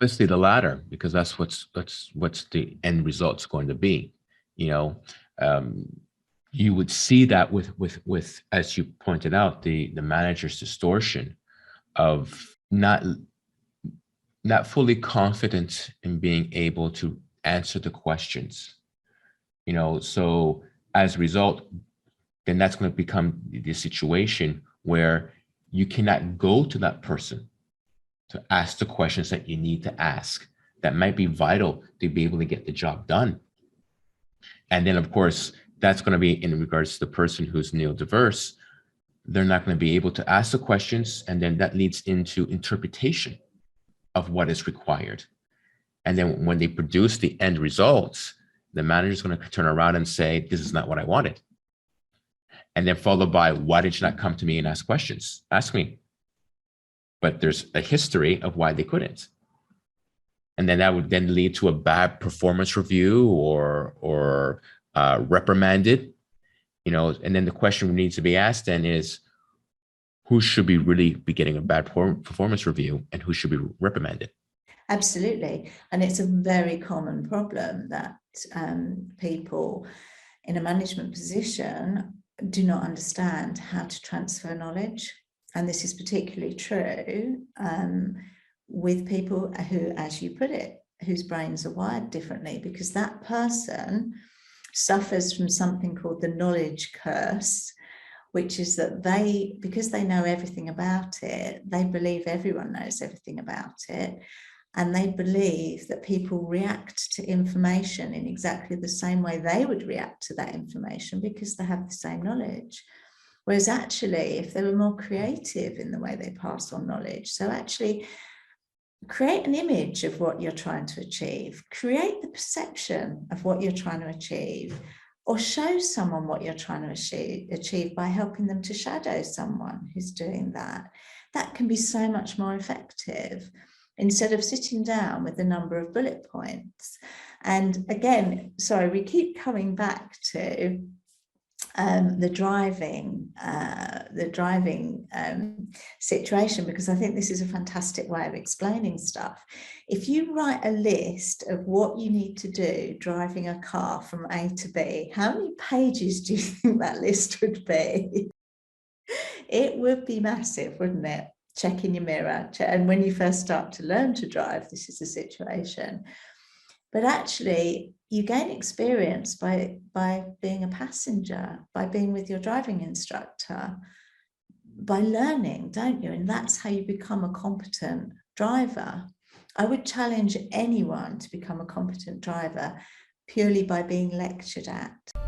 Obviously the latter, because that's what's the end result's going to be. You know, um, you would see that with as you pointed out, the manager's distortion of not fully confident in being able to answer the questions. So as a result, then that's going to become the situation where you cannot go to that person to ask the questions that you need to ask that might be vital to be able to get the job done. And then, of course, that's going to be in regards to the person who's neurodiverse. They're not going to be able to ask the questions, and then that leads into interpretation of what is required. And then when they produce the end results, the manager is going to turn around and say, this is not what I wanted. And then followed by, why did you not come to me and ask questions? Ask me. But there's a history of why they couldn't. And then that would then lead to a bad performance review or reprimanded, and then the question needs to be asked then is, who should be really be getting a bad performance review and who should be reprimanded? Absolutely. And it's a very common problem that people in a management position do not understand how to transfer knowledge. And this is particularly true with people who, as you put it, whose brains are wired differently, because that person suffers from something called the knowledge curse, which is that because they know everything about it, they believe everyone knows everything about it. And they believe that people react to information in exactly the same way they would react to that information because they have the same knowledge. Whereas actually, if they were more creative in the way they pass on knowledge, so actually create an image of what you're trying to achieve, create the perception of what you're trying to achieve, or show someone what you're trying to achieve by helping them to shadow someone who's doing that. That can be so much more effective instead of sitting down with a number of bullet points. And again, sorry, we keep coming back to the driving situation, because I think this is a fantastic way of explaining stuff. If you write a list of what you need to do driving a car from A to B, how many pages do you think that list would be? It would be massive, wouldn't it? Check in your mirror. And when you first start to learn to drive, this is the situation. But actually, you gain experience by being a passenger, by being with your driving instructor, by learning, don't you? And that's how you become a competent driver. I would challenge anyone to become a competent driver purely by being lectured at.